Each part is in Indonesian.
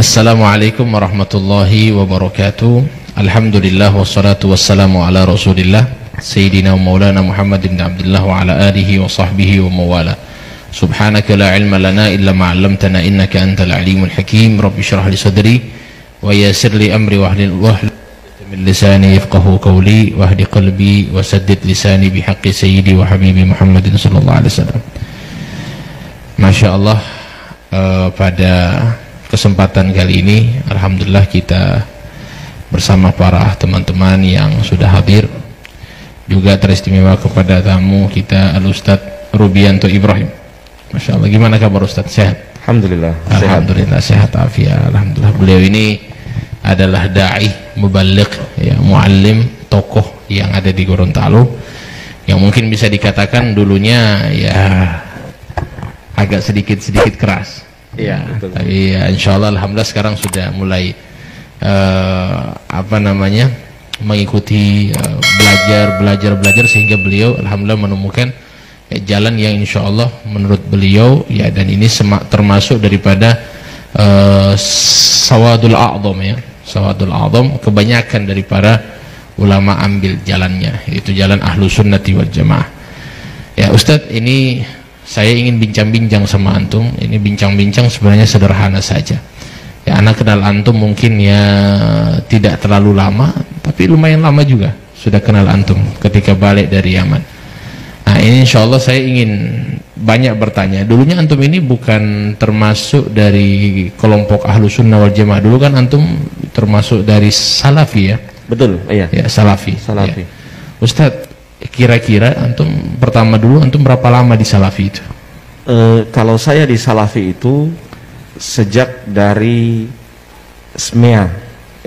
Assalamualaikum warahmatullahi wabarakatuh. Alhamdulillah wassalatu wassalamu ala Rasulillah Sayyidina Maulana Muhammad bin Abdullah wa ala alihi wa sahbihi wa mawala. Subhanaka la ilma lana illa ma 'allamtana innaka antal alimul hakim. Rabbi shrah li sadri wa yassir li amri wahlul 'uqdatam min lisani yafqahu qawli wahdi qalbi wa saddid lisani bihaqqi sayyidi wa habibi Muhammadin sallallahu alaihi wasallam. Masya Allah, pada kesempatan kali ini alhamdulillah kita bersama para teman-teman yang sudah hadir, juga teristimewa kepada tamu kita Al-Ustadz Rubianto Ibrahim. Masya Allah, gimana kabar Ustadz? Sehat? Alhamdulillah. Alhamdulillah sehat afiat. Alhamdulillah. Beliau ini adalah da'i muballigh, ya, muallim, tokoh yang ada di Gorontalo, yang mungkin bisa dikatakan dulunya ya agak sedikit keras. Ya, tapi ya, insya Allah alhamdulillah sekarang sudah mulai mengikuti belajar sehingga beliau alhamdulillah menemukan jalan yang insya Allah menurut beliau ya, dan ini termasuk daripada sawadul a'dham, ya, sawadul a'dham, kebanyakan dari para ulama ambil jalannya, yaitu jalan ahlu sunnati wal jamaah. Ya Ustadz, ini saya ingin bincang-bincang sama antum. Ini bincang-bincang sebenarnya sederhana saja. Ya, anak kenal antum mungkin ya tidak terlalu lama, tapi lumayan lama juga sudah kenal antum ketika balik dari Yaman. Nah, ini insya Allah saya ingin banyak bertanya. Dulunya antum ini bukan termasuk dari kelompok ahlu sunnah wal jamaah. Dulu kan antum termasuk dari salafi, ya? Betul, iya. Ya, salafi. Ya. Ustadz, kira-kira antum pertama dulu antum berapa lama di salafi itu? Kalau saya di salafi itu sejak dari SMEA,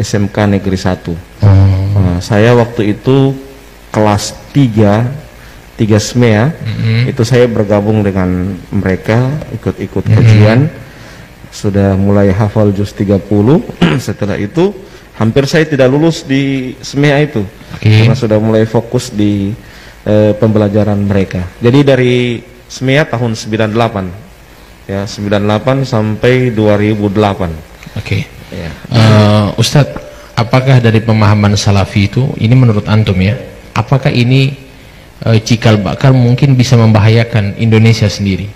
SMK Negeri 1. Saya waktu itu kelas 3 SMEA, itu saya bergabung dengan mereka, ikut kajian, sudah mulai hafal juz 30. Setelah itu hampir saya tidak lulus di SMEA itu, karena sudah mulai fokus di pembelajaran mereka. Jadi dari SMEA tahun 98, ya, 98 sampai 2008. Ya. Ustadz, apakah dari pemahaman salafi itu, ini menurut antum ya, apakah ini cikal bakal mungkin bisa membahayakan Indonesia sendiri?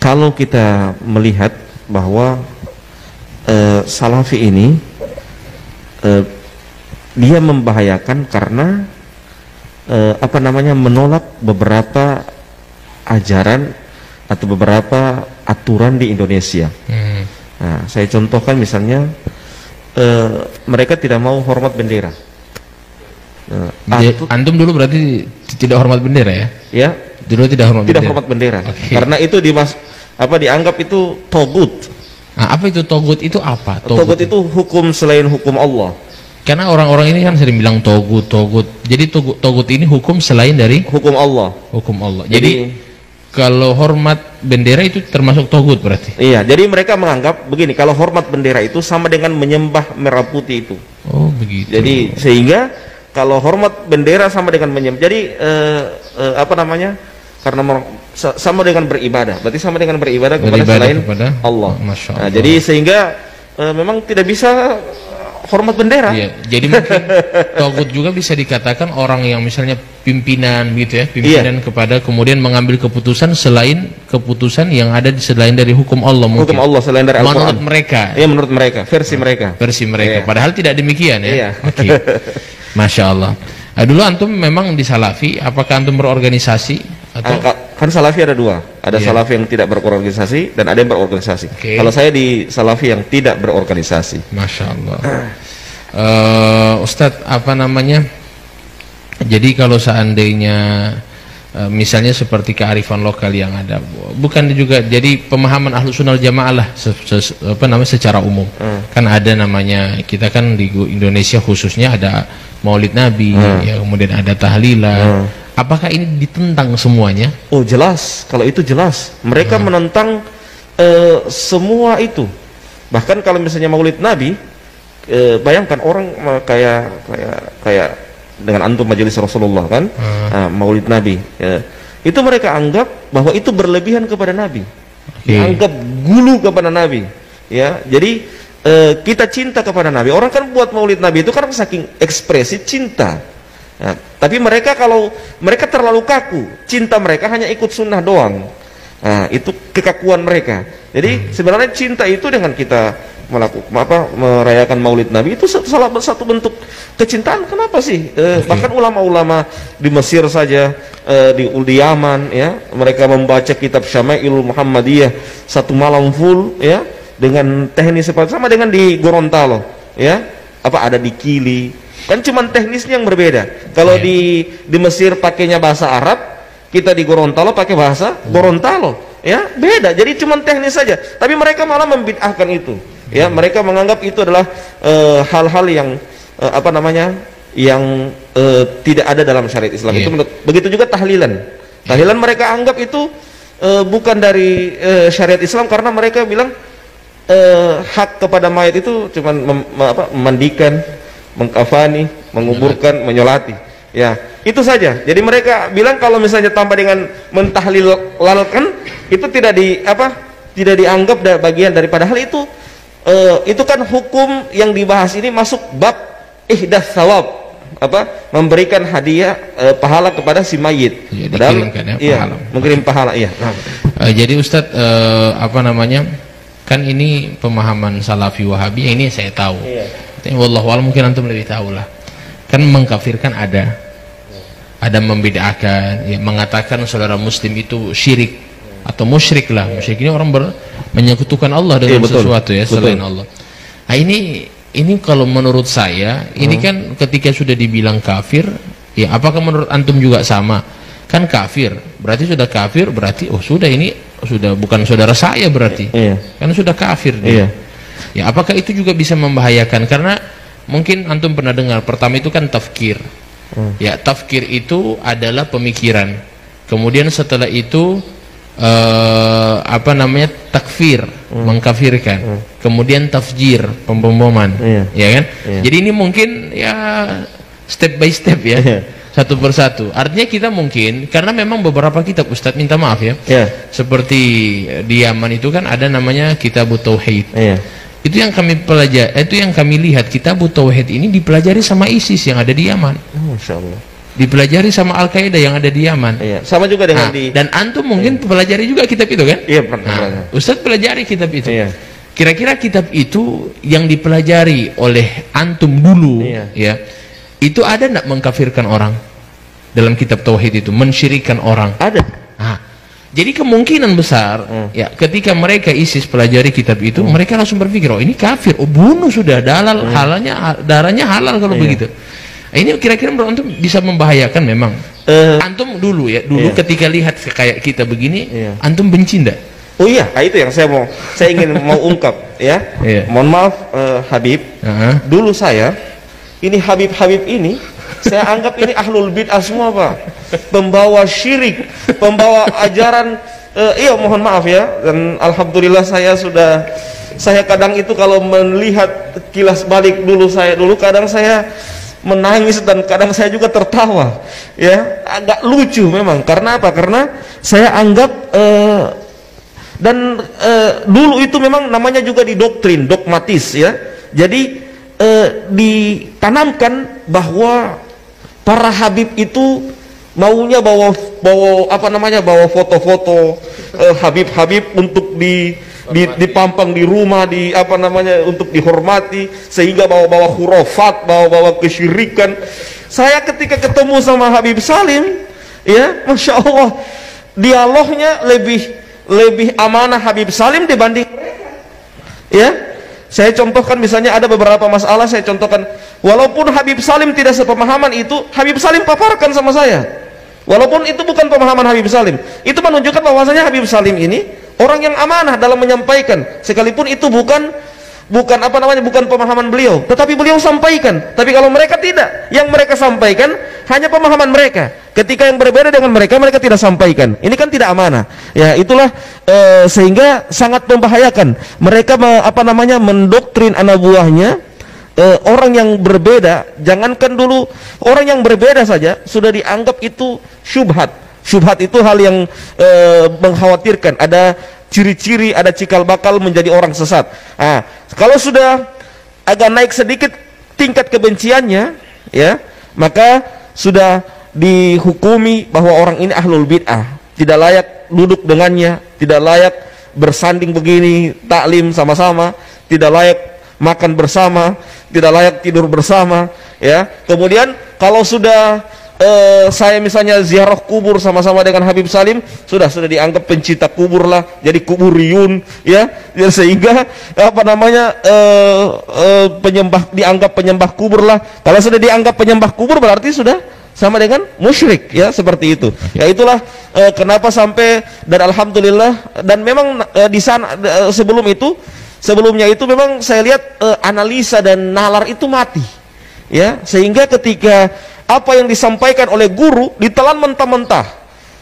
Kalau kita melihat bahwa salafi ini dia membahayakan karena menolak beberapa ajaran atau beberapa aturan di Indonesia. Nah, saya contohkan misalnya mereka tidak mau hormat bendera. Antum dulu berarti tidak hormat bendera, ya? Ya, dulu tidak hormat bendera. Karena itu dianggap itu togut. Nah, apa itu togut? Itu apa? Togut itu hukum selain hukum Allah. Karena orang-orang ini kan sering bilang togut. Jadi togut ini hukum selain dari hukum Allah. Hukum Allah. Jadi kalau hormat bendera itu termasuk togut berarti? Iya. Jadi mereka menganggap begini, kalau hormat bendera itu sama dengan menyembah merah putih itu. Oh begitu. Jadi sehingga kalau hormat bendera sama dengan menyembah. Jadi karena sama dengan beribadah. Berarti sama dengan beribadah kepada selain Allah. Masya Allah. Nah, jadi sehingga memang tidak bisa hormat bendera. Iya, jadi mungkin togut juga bisa dikatakan orang yang misalnya pimpinan gitu ya, pimpinan kepada kemudian mengambil keputusan selain keputusan yang ada selain dari hukum Allah mungkin. Hukum Allah selain dari Al-Quran. Menurut mereka. Iya, menurut mereka, versi mereka. Iya. Padahal tidak demikian ya. Iya. Oke. Masya Allah. Nah, dulu antum memang di salafi, apakah antum berorganisasi atau? Kan salafi ada dua, ada salafi yang tidak berorganisasi dan ada yang berorganisasi. Kalau saya di salafi yang tidak berorganisasi. Masya Allah. Ustadz, jadi kalau seandainya misalnya seperti kearifan lokal yang ada, bukan juga jadi pemahaman ahlu sunnah jamaah lah secara umum. Kan ada namanya, kita kan di Indonesia khususnya ada maulid Nabi, ya, kemudian ada tahlilan. Apakah ini ditentang semuanya? Oh jelas, kalau itu jelas. Mereka menentang semua itu. Bahkan kalau misalnya maulid Nabi, bayangkan orang kayak dengan antum majelis Rasulullah kan, maulid Nabi, itu mereka anggap bahwa itu berlebihan kepada Nabi. dianggap gulu kepada Nabi. Ya, jadi kita cinta kepada Nabi. Orang kan buat maulid Nabi itu karena saking ekspresi cinta. Nah, tapi mereka kalau mereka terlalu kaku, cinta mereka hanya ikut sunnah doang. Nah, itu kekakuan mereka. Jadi sebenarnya cinta itu dengan kita merayakan maulid Nabi itu salah satu bentuk kecintaan. Kenapa sih? Bahkan ulama-ulama di Mesir saja, di Yaman, ya, mereka membaca kitab Syama'ilul Muhammadiyah satu malam full, ya, dengan teknis seperti sama dengan di Gorontalo, ya, ada di Kili, kan cuman teknisnya yang berbeda. Kalau di Mesir pakainya bahasa Arab, kita di Gorontalo pakai bahasa Gorontalo, ya, beda. Jadi cuman teknis saja. Tapi mereka malah membid'ahkan itu, ya. Mereka menganggap itu adalah hal-hal yang yang tidak ada dalam syariat Islam. Itu begitu juga tahlilan. Tahlilan mereka anggap itu bukan dari syariat Islam karena mereka bilang hak kepada mayat itu cuma memandikan, mengkafani, menguburkan, menyolati. Ya, itu saja. Jadi mereka bilang kalau misalnya tambah dengan mentahlilalkan itu tidak dianggap bagian daripada hal itu. Itu kan hukum yang dibahas ini masuk bab ihdas sawab, memberikan hadiah pahala kepada si mayit. Ya, dikirimkan ya, pahala. Mengirim pahala, iya. Jadi Ustadz kan ini pemahaman Salafi Wahabi, ini saya tahu. Wallahu a'lam, mungkin antum lebih tahu lah. Kan mengkafirkan ada membid'ahkan, ya, mengatakan saudara muslim itu syirik atau musyrik lah. Musyrik ini orang menyekutukan Allah dengan sesuatu, ya, selain Allah. Nah, ini kalau menurut saya ini kan ketika sudah dibilang kafir, ya, apakah menurut antum juga sama? Kan kafir berarti sudah kafir, berarti sudah ini sudah bukan saudara saya berarti, kan sudah kafir dia. Ya, apakah itu juga bisa membahayakan? Karena mungkin antum pernah dengar, pertama itu kan tafkir. Ya, tafkir itu adalah pemikiran. Kemudian setelah itu takfir, mengkafirkan. Kemudian tafjir, pemboman. Ya kan? Jadi ini mungkin ya step by step, ya. Satu persatu. Artinya kita mungkin, karena memang beberapa kitab, Ustadz minta maaf ya, seperti di Yaman itu kan ada namanya Kitabut Tauhid. Itu yang kami pelajari, itu yang kami lihat, Kitabut Tauhid ini dipelajari sama ISIS yang ada di Yaman. Masya Allah. Dipelajari sama Al-Qaeda yang ada di Yaman. Sama juga dengan dan antum mungkin pelajari juga kitab itu kan? Iya, pernah. Ustadz pelajari kitab itu. Kira-kira kitab itu yang dipelajari oleh antum dulu, ya, itu ada tidak mengkafirkan orang dalam kitab tauhid itu, mensyirikan orang? Ada. Jadi kemungkinan besar, ya, ketika mereka ISIS pelajari kitab itu, mereka langsung berpikir, ini kafir, bunuh sudah, darahnya halal kalau begitu. Ini kira-kira menurut antum bisa membahayakan memang? Antum dulu ketika lihat kayak kita begini, antum benci ndak? Oh iya, itu yang saya ingin mau ungkap, ya. Mohon maaf, Habib, dulu ini Habib ini saya anggap ini ahlul bid'ah semua, Pak. Pembawa syirik, pembawa ajaran, mohon maaf ya. Dan alhamdulillah saya kadang itu kalau melihat kilas balik dulu kadang saya menangis dan kadang saya juga tertawa, ya, agak lucu memang. Karena apa? Karena saya anggap dulu itu memang namanya juga didoktrin, dogmatis, ya. Jadi ditanamkan bahwa para habib itu maunya bawa foto-foto habib untuk dipampang di rumah, untuk dihormati, sehingga bawa khurafat, bawa kesyirikan. Saya ketika ketemu sama Habib Salim, ya, Masya Allah, dialognya lebih amanah Habib Salim dibanding mereka, ya. Saya contohkan, misalnya ada beberapa masalah, saya contohkan, walaupun Habib Salim tidak sepemahaman itu, Habib Salim paparkan sama saya, walaupun itu bukan pemahaman Habib Salim. Itu menunjukkan bahwasanya Habib Salim ini orang yang amanah dalam menyampaikan, sekalipun itu bukan pemahaman beliau, tetapi beliau sampaikan. Tapi kalau mereka tidak, yang mereka sampaikan hanya pemahaman mereka. Ketika yang berbeda dengan mereka tidak sampaikan. Ini kan tidak amanah. Ya, itulah sehingga sangat membahayakan. Mereka mendoktrin anak buahnya, orang yang berbeda. Jangankan dulu orang yang berbeda saja sudah dianggap itu syubhat. Syubhat itu hal yang mengkhawatirkan. ciri-ciri, ada cikal bakal menjadi orang sesat. Nah, kalau sudah agak naik sedikit tingkat kebenciannya, ya, maka sudah dihukumi bahwa orang ini ahlul bid'ah, tidak layak duduk dengannya, tidak layak bersanding begini, taklim sama-sama, tidak layak makan bersama, tidak layak tidur bersama, ya. Kemudian kalau sudah saya misalnya ziarah kubur sama-sama dengan Habib Salim, sudah dianggap pencinta kubur lah, jadi kuburiyun, ya, sehingga apa namanya dianggap penyembah kubur lah. Kalau sudah dianggap penyembah kubur berarti sudah sama dengan musyrik, ya, seperti itu. Ya, itulah kenapa sampai, dan alhamdulillah, dan memang di sana sebelumnya itu memang saya lihat analisa dan nalar itu mati, ya, sehingga ketika apa yang disampaikan oleh guru ditelan mentah-mentah,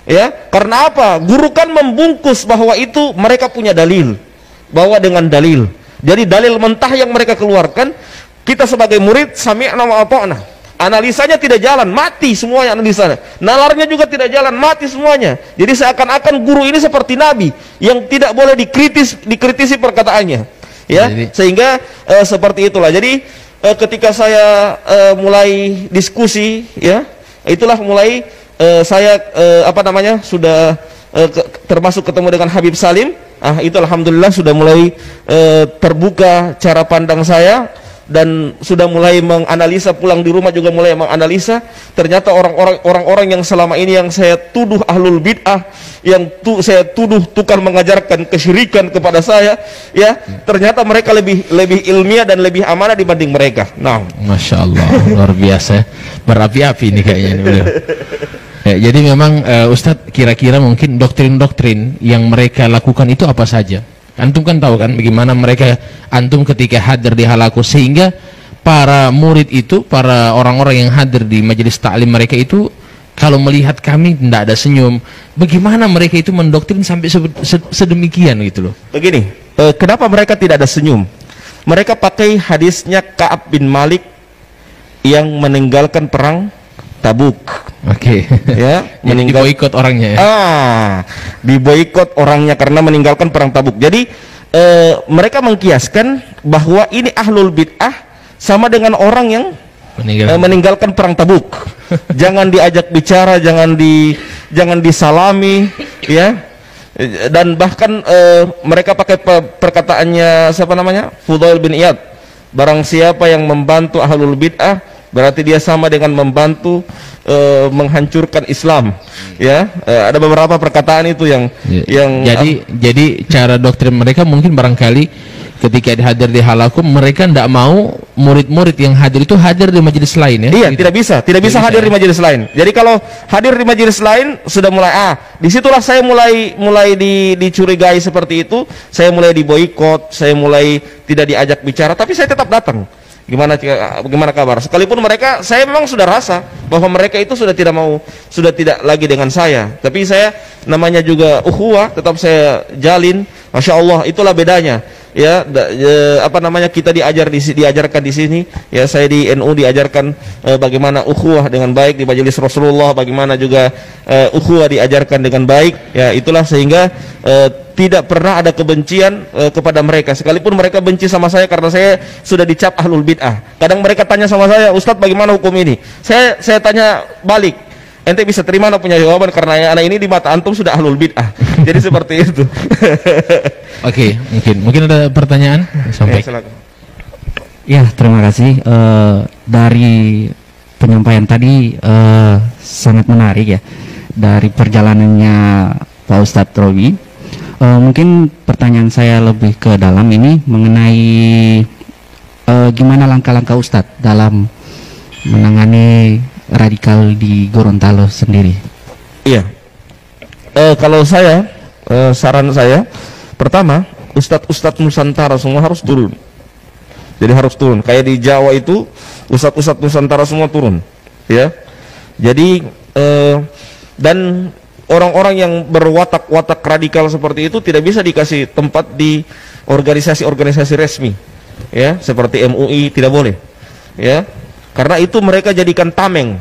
ya. Karena apa? Guru kan membungkus bahwa itu mereka punya dalil, bahwa dengan dalil. Jadi dalil mentah yang mereka keluarkan, kita sebagai murid sami'na wa ata'na, analisanya tidak jalan, mati semuanya analisanya. Nalarnya juga tidak jalan, mati semuanya. Jadi seakan-akan guru ini seperti nabi yang tidak boleh dikritisi perkataannya, ya. Jadi, sehingga seperti itulah. Jadi ketika saya mulai diskusi, ya, itulah mulai saya apa namanya sudah termasuk ketemu dengan Habib Salim. Itu alhamdulillah sudah mulai terbuka cara pandang saya, dan sudah mulai menganalisa, pulang di rumah juga mulai menganalisa. Ternyata orang-orang yang selama ini yang saya tuduh ahlul bid'ah, yang saya tuduh tukang mengajarkan kesyirikan kepada saya, ya, ternyata mereka lebih ilmiah dan lebih amanah dibanding mereka. Nah, Masya Allah, luar biasa, berapi-api ini kayaknya ini beliau. Ya, jadi memang Ustadz, kira-kira mungkin doktrin-doktrin yang mereka lakukan itu apa saja? Antum kan tahu kan bagaimana mereka, antum ketika hadir di halaku, sehingga para murid itu, para orang-orang yang hadir di majelis taklim mereka itu, kalau melihat kami tidak ada senyum. Bagaimana mereka itu mendoktrin sampai sedemikian gitu loh. Begini, kenapa mereka tidak ada senyum? Mereka pakai hadisnya Ka'ab bin Malik yang meninggalkan perang Tabuk. Oke. Ya, diboikot orangnya, ya. Diboikot orangnya karena meninggalkan perang Tabuk. Jadi mereka mengkiaskan bahwa ini ahlul bid'ah sama dengan orang yang meninggalkan perang Tabuk. Jangan diajak bicara, jangan disalami, ya. Dan bahkan mereka pakai perkataannya siapa namanya? Fudail bin Iyad. Barang siapa yang membantu ahlul bid'ah, berarti dia sama dengan membantu menghancurkan Islam, ya. Ada beberapa perkataan itu yang jadi cara doktrin mereka mungkin barangkali ketika hadir di halakum, mereka tidak mau murid-murid yang hadir itu hadir di majelis lain, ya. Iya, gitu. tidak bisa hadir di majelis lain. Jadi kalau hadir di majelis lain sudah mulai disitulah saya mulai dicurigai seperti itu. Saya mulai diboikot, saya mulai tidak diajak bicara, tapi saya tetap datang. Gimana kabar? Sekalipun mereka, saya memang sudah rasa bahwa mereka itu sudah tidak lagi dengan saya. Tapi saya, namanya juga ukhuwah, tetap saya jalin. Masya Allah, itulah bedanya. Ya, apa namanya, kita diajarkan di sini. Ya, saya di NU diajarkan bagaimana ukhuwah dengan baik di majelis Rasulullah, bagaimana juga ukhuwah diajarkan dengan baik. Ya, itulah sehingga tidak pernah ada kebencian kepada mereka, sekalipun mereka benci sama saya karena saya sudah dicap ahlul bid'ah. Kadang mereka tanya sama saya, Ustadz bagaimana hukum ini? Saya tanya balik, ente bisa terima atau punya jawaban, karena anak ini di mata antum sudah ahlul bid'ah. Jadi seperti itu. Oke, mungkin ada pertanyaan sampai. Ya, terima kasih. Dari penyampaian tadi sangat menarik, ya, dari perjalanannya Pak Ustadz Robi. Mungkin pertanyaan saya lebih ke dalam ini mengenai gimana langkah-langkah Ustadz dalam menangani radikal di Gorontalo sendiri. Iya, kalau saya, saran saya, pertama, Ustadz Nusantara semua harus turun. Jadi harus turun, kayak di Jawa itu Ustadz Nusantara semua turun, ya. Jadi dan orang-orang yang berwatak-watak radikal seperti itu tidak bisa dikasih tempat di organisasi-organisasi resmi, ya, seperti MUI, tidak boleh, ya, karena itu mereka jadikan tameng,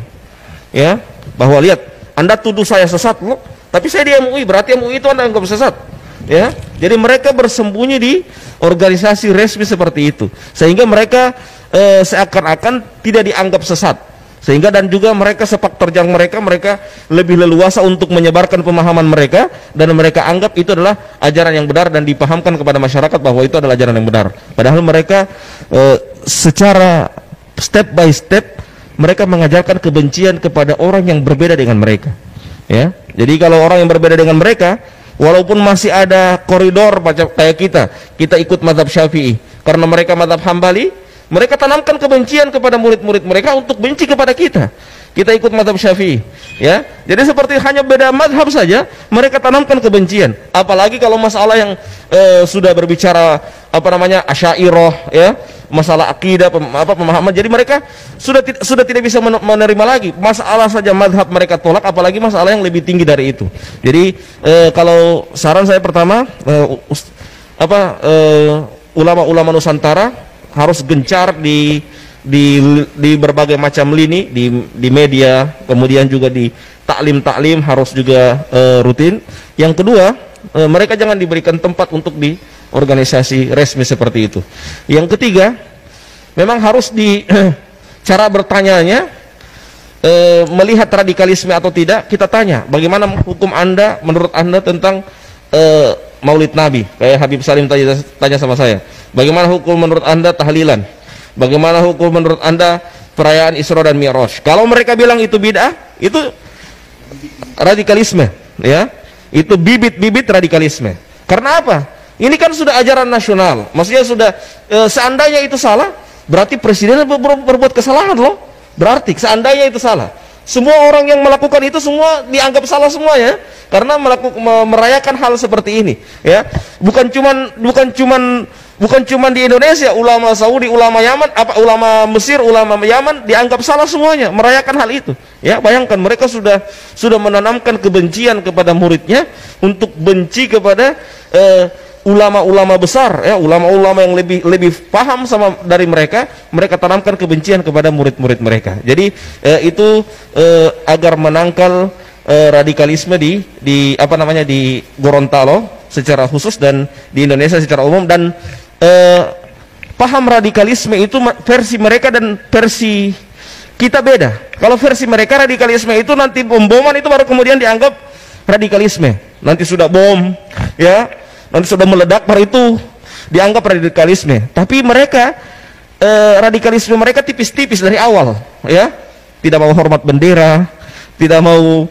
ya, bahwa lihat, Anda tuduh saya sesat, loh, tapi saya di MUI, berarti MUI itu Anda anggap sesat. ya. Jadi mereka bersembunyi di organisasi resmi seperti itu, sehingga mereka seakan-akan tidak dianggap sesat, sehingga dan juga mereka sepak terjang mereka lebih leluasa untuk menyebarkan pemahaman mereka, dan mereka anggap itu adalah ajaran yang benar dan dipahamkan kepada masyarakat bahwa itu adalah ajaran yang benar. Padahal mereka secara step by step mereka mengajarkan kebencian kepada orang yang berbeda dengan mereka, ya. Jadi kalau orang yang berbeda dengan mereka, walaupun masih ada koridor macam kayak kita ikut mazhab Syafi'i, karena mereka mazhab Hambali, mereka tanamkan kebencian kepada murid-murid mereka untuk benci kepada kita. Kita ikut mazhab Syafi'i, ya. Jadi seperti hanya beda mazhab saja, mereka tanamkan kebencian. Apalagi kalau masalah yang sudah berbicara Asy'ariyah, ya, masalah akidah, pemahaman. Jadi mereka sudah tidak bisa menerima lagi. Masalah saja mazhab mereka tolak, apalagi masalah yang lebih tinggi dari itu. Jadi kalau saran saya pertama, ulama-ulama Nusantara harus gencar di berbagai macam lini, di media, kemudian juga di taklim harus juga rutin. Yang kedua, mereka jangan diberikan tempat untuk di organisasi resmi seperti itu. Yang ketiga, memang harus di cara bertanyanya, melihat radikalisme atau tidak, kita tanya bagaimana hukum Anda, menurut Anda tentang Maulid Nabi. Kayak Habib Salim tanya sama saya, bagaimana hukum menurut Anda tahlilan? Bagaimana hukum menurut Anda perayaan Isra dan Mi'raj? Kalau mereka bilang itu bid'ah, itu radikalisme, ya. Itu bibit-bibit radikalisme. Karena apa? Ini kan sudah ajaran nasional. Maksudnya sudah seandainya itu salah, berarti presiden berbuat kesalahan loh. Berarti seandainya itu salah, semua orang yang melakukan itu semua dianggap salah semuanya, karena merayakan hal seperti ini, ya. Bukan cuman di Indonesia, ulama Saudi, ulama Yaman, ulama Mesir, ulama Yaman dianggap salah semuanya merayakan hal itu, ya. Bayangkan mereka sudah menanamkan kebencian kepada muridnya untuk benci kepada ulama-ulama besar, ya, ulama-ulama yang lebih paham dari mereka tanamkan kebencian kepada murid-murid mereka. Jadi itu agar menangkal radikalisme di Gorontalo secara khusus dan di Indonesia secara umum. Dan paham radikalisme itu versi mereka dan versi kita beda. Kalau versi mereka radikalisme itu nanti bom-boman itu baru kemudian dianggap radikalisme. Nanti sudah bom, ya, nanti sudah meledak, baru itu dianggap radikalisme. Tapi mereka radikalisme mereka tipis-tipis dari awal, ya. Tidak mau hormat bendera, tidak mau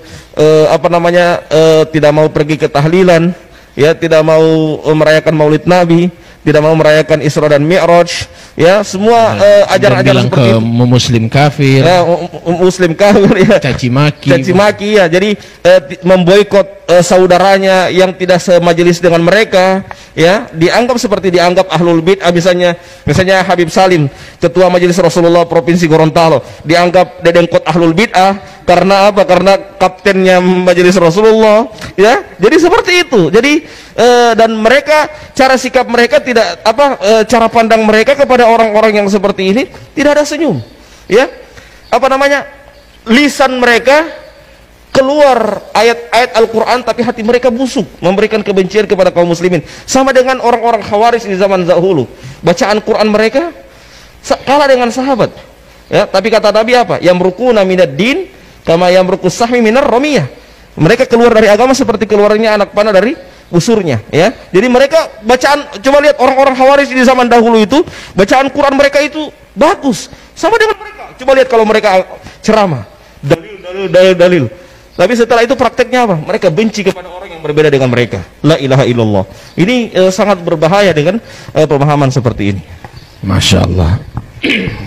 tidak mau pergi ke tahlilan, ya, tidak mau merayakan Maulid Nabi, tidak mau merayakan Isra dan Mi'raj, ya, semua ajaran-ajaran seperti itu. Muslim kafir, ya, muslim kafir, ya, caci maki, ya. Jadi memboikot saudaranya yang tidak semajelis dengan mereka, ya, dianggap seperti dianggap ahlul bid'ah. Misalnya Habib Salim, ketua majelis Rasulullah Provinsi Gorontalo, dianggap dedengkot ahlul bid'ah. Karena apa? Karena kaptennya majelis Rasulullah, ya. Jadi seperti itu. Jadi dan mereka, cara sikap mereka tidak cara pandang mereka kepada orang-orang yang seperti ini tidak ada senyum, ya. Lisan mereka keluar ayat-ayat Al-Quran, tapi hati mereka busuk, memberikan kebencian kepada kaum muslimin. Sama dengan orang-orang Khawarij di zaman dahulu, bacaan Quran mereka kalah dengan sahabat, ya. Tapi kata Nabi apa? Yamrukuna minad din kama yamrukus sahmi minar ramiyah. Mereka keluar dari agama seperti keluarnya anak panah dari busurnya, ya. Jadi mereka bacaan, coba lihat orang-orang Khawarij di zaman dahulu itu, bacaan Quran mereka itu bagus. Sama dengan mereka. Coba lihat kalau mereka ceramah, dalil. Tapi setelah itu prakteknya apa? Mereka benci kepada orang yang berbeda dengan mereka. La ilaha illallah. Ini sangat berbahaya dengan pemahaman seperti ini. Masya Allah.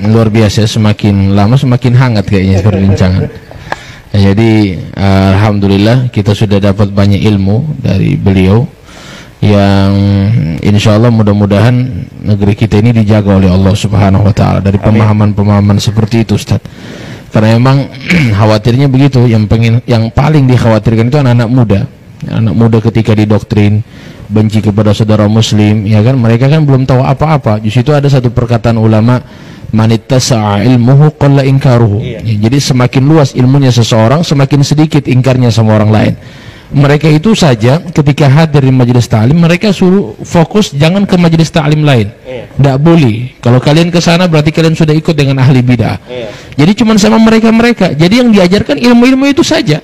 Luar biasa, semakin lama semakin hangat kayaknya perbincangan. Ya, jadi alhamdulillah kita sudah dapat banyak ilmu dari beliau yang insya Allah mudah-mudahan negeri kita ini dijaga oleh Allah Subhanahu Wa Taala dari pemahaman-pemahaman seperti itu, Ustaz. Karena memang khawatirnya begitu, yang paling dikhawatirkan itu anak-anak muda. Anak muda ketika didoktrin benci kepada saudara muslim, ya kan, mereka kan belum tahu apa-apa. Di situ ada satu perkataan ulama, manittasa'a ilmuhu qalla inkaruhu. Ya, jadi semakin luas ilmunya seseorang, semakin sedikit ingkarnya sama orang lain. mereka itu saja ketika hadir di majelis ta'lim mereka suruh fokus, jangan ke majelis ta'lim lain. Tidak boleh. Kalau kalian ke sana berarti kalian sudah ikut dengan ahli bidah. Jadi cuma sama mereka. Jadi yang diajarkan ilmu-ilmu itu saja.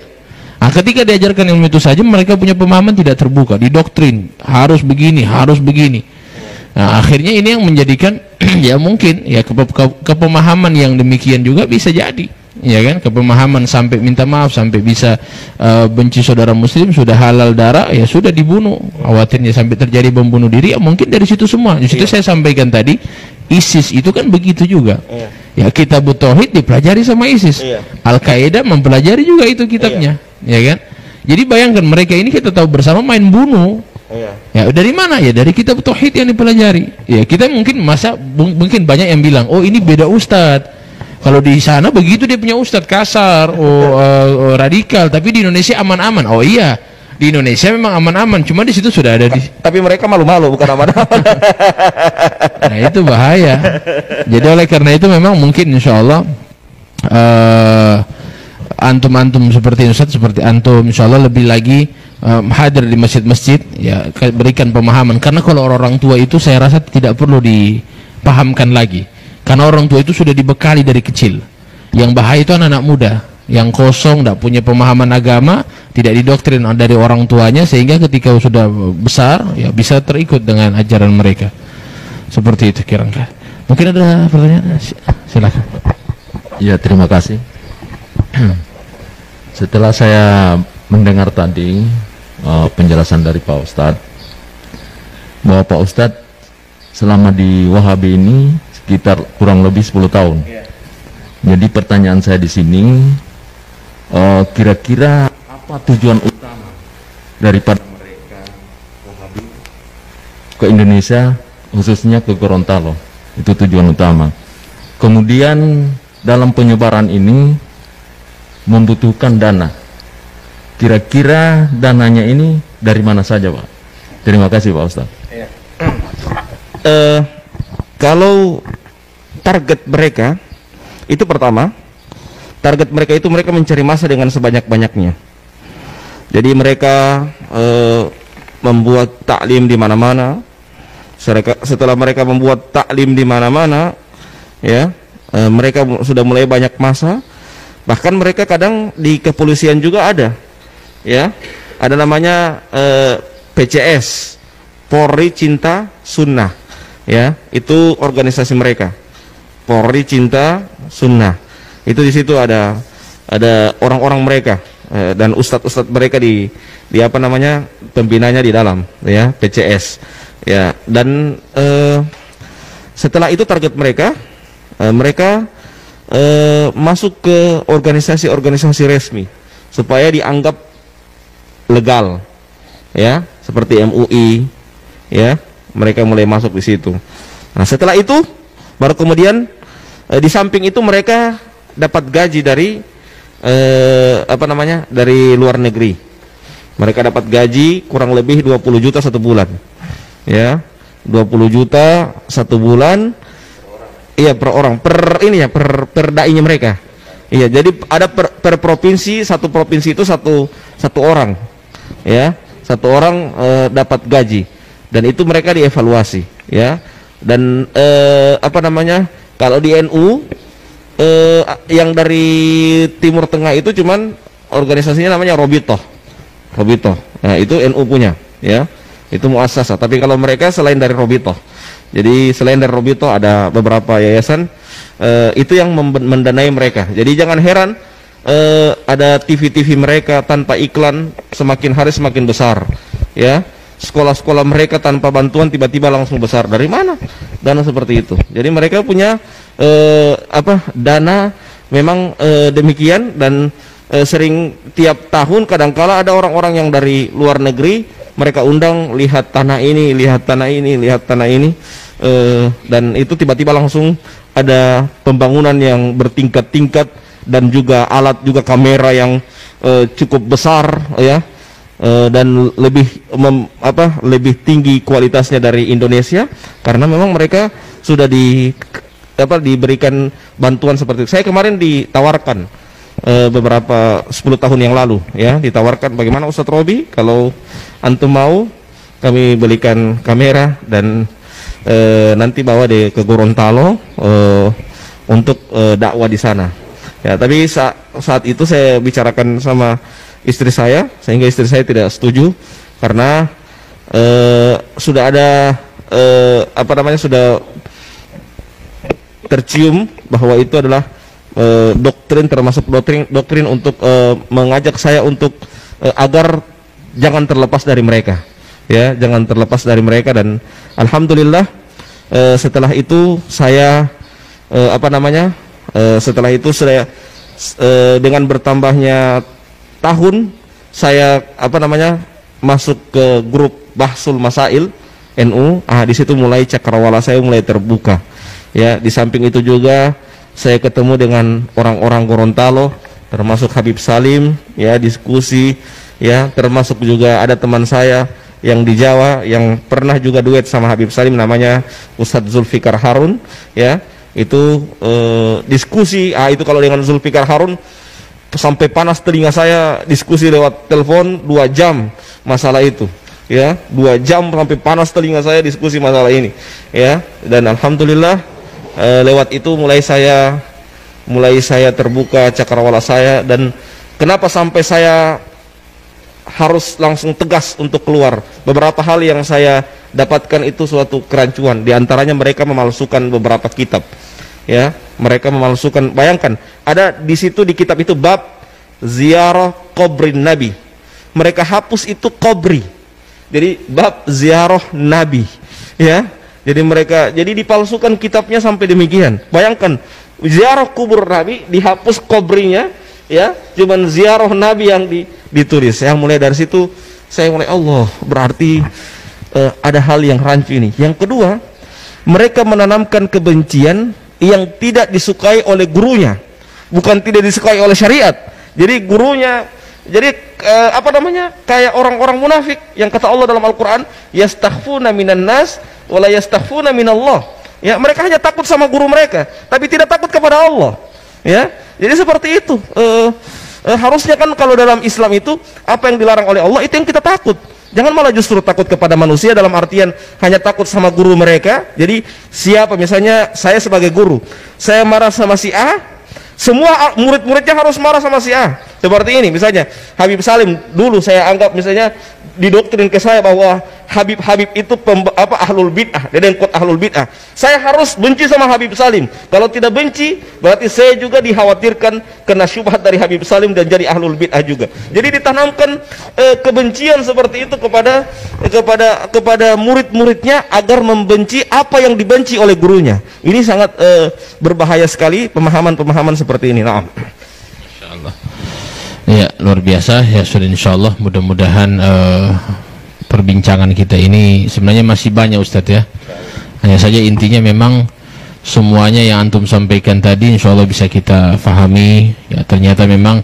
Nah, ketika diajarkan ilmu itu saja mereka punya pemahaman tidak terbuka, didoktrin harus begini, harus begini. Nah, akhirnya ini yang menjadikan ya mungkin ya kepemahaman yang demikian juga bisa jadi. Ya kan, kepemahaman sampai minta maaf, sampai bisa benci saudara muslim, sudah halal darah, ya sudah dibunuh, khawatirnya sampai terjadi bom bunuh diri, ya mungkin dari situ semua. Di situ saya sampaikan tadi, ISIS itu kan begitu juga. Ya kitab tauhid dipelajari sama ISIS. Al-Qaeda mempelajari juga itu kitabnya, ya kan. Jadi bayangkan mereka ini kita tahu bersama main bunuh. Ya dari mana? Ya dari kitab tauhid yang dipelajari. Ya kita mungkin mungkin banyak yang bilang, oh ini beda ustadz. Kalau di sana begitu dia punya ustadz kasar, radikal, tapi di Indonesia aman-aman. Oh iya, di Indonesia memang aman-aman, cuma di situ sudah ada tapi mereka malu-malu bukan aman-aman. Nah itu bahaya. Jadi oleh karena itu memang mungkin insya Allah antum-antum seperti ustadz, seperti antum insya Allah lebih lagi hadir di masjid-masjid, ya berikan pemahaman. Karena kalau orang tua itu saya rasa tidak perlu dipahamkan lagi. Karena orang tua itu sudah dibekali dari kecil. Yang bahaya itu anak-anak muda yang kosong, tidak punya pemahaman agama, tidak didoktrin dari orang tuanya, sehingga ketika sudah besar ya bisa terikut dengan ajaran mereka. Seperti itu kira-kira. Mungkin ada pertanyaan? Silakan. Ya, terima kasih. Setelah saya mendengar tadi penjelasan dari Pak Ustadz, bahwa Pak Ustadz selama di Wahabi ini sekitar kurang lebih 10 tahun. Jadi pertanyaan saya di sini, kira-kira apa tujuan utama daripada mereka Wahabi ke Indonesia, khususnya ke Gorontalo? Itu tujuan utama. Kemudian dalam penyebaran ini membutuhkan dana. Kira-kira dananya ini dari mana saja, Pak? Terima kasih, Pak Ustadz. Kalau target mereka itu pertama, target mereka itu mereka mencari masa dengan sebanyak-banyaknya. Jadi mereka membuat taklim di mana-mana. Setelah mereka membuat taklim di mana-mana, ya mereka sudah mulai banyak masa. Bahkan mereka kadang di kepolisian juga ada, ya ada namanya PCS, Polri Cinta Sunnah. Ya, itu organisasi mereka, Polri Cinta Sunnah. Itu di situ ada orang-orang mereka dan ustadz-ustadz mereka di apa namanya pembinanya di dalam, ya PCS. Ya, dan setelah itu target mereka, mereka masuk ke organisasi-organisasi resmi supaya dianggap legal, ya seperti MUI, ya. Mereka mulai masuk di situ. Nah, setelah itu baru kemudian di samping itu mereka dapat gaji dari dari luar negeri. Mereka dapat gaji kurang lebih 20 juta satu bulan. Ya, 20 juta satu bulan. Iya, per orang, per dai-nya mereka. Iya, jadi ada per provinsi, satu provinsi itu satu orang. Ya, satu orang dapat gaji. Dan itu mereka dievaluasi, ya. Dan kalau di NU yang dari Timur Tengah itu cuman organisasinya namanya Robitoh. Nah, itu NU punya, ya. Itu muassasah. Tapi kalau mereka selain dari Robitoh, jadi selain dari Robitoh ada beberapa yayasan itu yang mendanai mereka. Jadi jangan heran ada TV-TV mereka tanpa iklan semakin hari semakin besar, ya. Sekolah-sekolah mereka tanpa bantuan tiba-tiba langsung besar. Dari mana dana seperti itu? Jadi mereka punya dana memang demikian. Dan sering tiap tahun kadangkala ada orang-orang yang dari luar negeri mereka undang, lihat tanah ini, lihat tanah ini, lihat tanah ini, dan itu tiba-tiba langsung ada pembangunan yang bertingkat-tingkat dan juga alat, juga kamera yang cukup besar, ya. Dan lebih tinggi kualitasnya dari Indonesia, karena memang mereka sudah diberikan bantuan seperti itu. Saya kemarin ditawarkan beberapa 10 tahun yang lalu ya, ditawarkan bagaimana Ustadz Robi kalau antum mau kami belikan kamera dan nanti bawa ke Gorontalo untuk dakwah di sana. Ya, tapi saat itu saya bicarakan sama istri saya, sehingga istri saya tidak setuju karena sudah ada sudah tercium bahwa itu adalah doktrin, termasuk doktrin untuk mengajak saya untuk agar jangan terlepas dari mereka. Ya, jangan terlepas dari mereka. Dan alhamdulillah setelah itu saya setelah itu saya dengan bertambahnya tahun saya masuk ke grup Bahsul Masail NU. Di situ mulai cakrawala saya mulai terbuka. Ya, di samping itu juga saya ketemu dengan orang-orang Gorontalo, termasuk Habib Salim, ya, diskusi, ya, termasuk juga ada teman saya yang di Jawa yang pernah juga duet sama Habib Salim, namanya Ustadz Zulfikar Harun, ya, itu diskusi. Itu kalau dengan Zulfikar Harun sampai panas telinga saya, diskusi lewat telepon 2 jam masalah itu, ya, 2 jam sampai panas telinga saya diskusi masalah ini, ya. Dan alhamdulillah lewat itu mulai saya terbuka cakrawala saya. Dan kenapa sampai saya harus langsung tegas untuk keluar? Beberapa hal yang saya dapatkan itu suatu kerancuan. Di antaranya mereka memalsukan beberapa kitab. Ya, mereka memalsukan. Bayangkan, ada di situ di kitab itu bab ziarah kubrin Nabi. Mereka hapus itu kubri. Jadi bab ziarah Nabi. Ya, jadi dipalsukan kitabnya sampai demikian. Bayangkan, ziarah kubur Nabi dihapus kubrinya, ya, cuman ziarah Nabi yang ditulis. Yang mulai dari situ saya mulai, Allah, berarti ada hal yang rancu ini. Yang kedua, mereka menanamkan kebencian yang tidak disukai oleh gurunya, bukan tidak disukai oleh syariat. Jadi gurunya, kayak orang-orang munafik yang kata Allah dalam Al-Quran, yastakhfuna minan nas wala yastakhfuna minallah. Ya, mereka hanya takut sama guru mereka, tapi tidak takut kepada Allah. Ya, jadi seperti itu. Harusnya kan kalau dalam Islam itu apa yang dilarang oleh Allah itu yang kita takut. Jangan malah justru takut kepada manusia dalam artian hanya takut sama guru mereka. Jadi siapa, misalnya saya sebagai guru, saya marah sama si A, semua murid-muridnya harus marah sama si A. Seperti ini misalnya Habib Salim, dulu saya anggap misalnya didoktrin ke saya bahwa Habib itu ahlul bid'ah, dedengkot ahlul bid'ah. Saya harus benci sama Habib Salim. Kalau tidak benci, berarti saya juga dikhawatirkan kena syubhat dari Habib Salim dan jadi ahlul bid'ah juga. Jadi ditanamkan kebencian seperti itu kepada murid-muridnya agar membenci apa yang dibenci oleh gurunya. Ini sangat berbahaya sekali pemahaman-pemahaman seperti ini. Nah, insyaallah. Ya, luar biasa ya. Sudah, insyaallah mudah-mudahan perbincangan kita ini sebenarnya masih banyak Ustadz ya. Hanya saja intinya memang semuanya yang antum sampaikan tadi insyaallah bisa kita fahami ya. Ternyata memang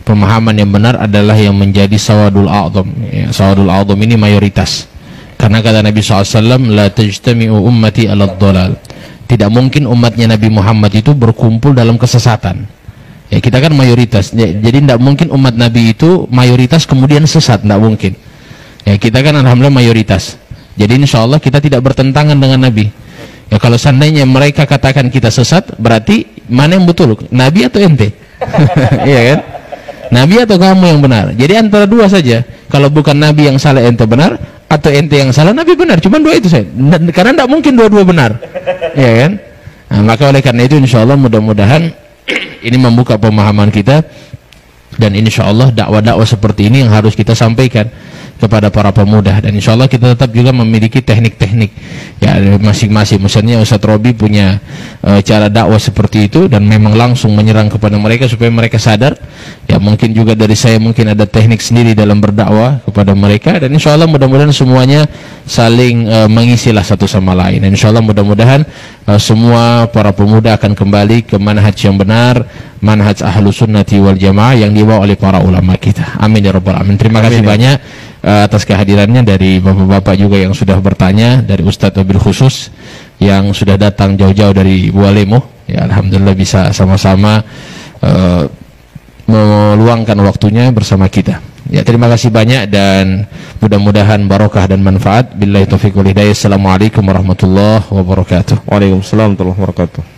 pemahaman yang benar adalah yang menjadi sawadul a'zam ya. Sawadul a'zam ini mayoritas, karena kata Nabi SAW, la tajtami'u ummati ala dhalal. Tidak mungkin umatnya Nabi Muhammad itu berkumpul dalam kesesatan ya. Kita kan mayoritas, jadi tidak mungkin umat Nabi itu mayoritas kemudian sesat, tidak mungkin ya. Kita kan alhamdulillah mayoritas, jadi insya Allah kita tidak bertentangan dengan Nabi ya. Kalau seandainya mereka katakan kita sesat, berarti mana yang betul, Nabi atau ente? Iya kan, Nabi atau kamu yang benar? Jadi antara dua saja. Kalau bukan Nabi yang salah ente benar, atau ente yang salah Nabi benar, cuma dua itu saja. Karena tidak mungkin dua-dua benar, ya kan. Nah, maka oleh karena itu insya Allah mudah-mudahan ini membuka pemahaman kita, dan insya Allah dakwah-dakwah seperti ini yang harus kita sampaikan kepada para pemuda. Dan insya Allah kita tetap juga memiliki teknik-teknik ya masing-masing. Misalnya Ustadz Robi punya cara dakwah seperti itu, dan memang langsung menyerang kepada mereka supaya mereka sadar ya. Mungkin juga dari saya mungkin ada teknik sendiri dalam berdakwah kepada mereka, dan insya Allah mudah-mudahan semuanya saling mengisilah satu sama lain. Dan insya Allah mudah-mudahan semua para pemuda akan kembali ke manhaj yang benar, manhaj ahlus sunnati wal jamaah yang dibawa oleh para ulama kita. Amin ya rabbal alamin. Terima kasih banyak atas kehadirannya dari bapak-bapak juga yang sudah bertanya, dari Ustadz Wabil khusus yang sudah datang jauh-jauh dari Bualemo ya. Alhamdulillah bisa sama-sama meluangkan waktunya bersama kita. Ya, terima kasih banyak dan mudah-mudahan barokah dan manfaat. Billahi taufiq wal hidayah. Assalamualaikum warahmatullahi wabarakatuh. Waalaikumsalam warahmatullahi wabarakatuh.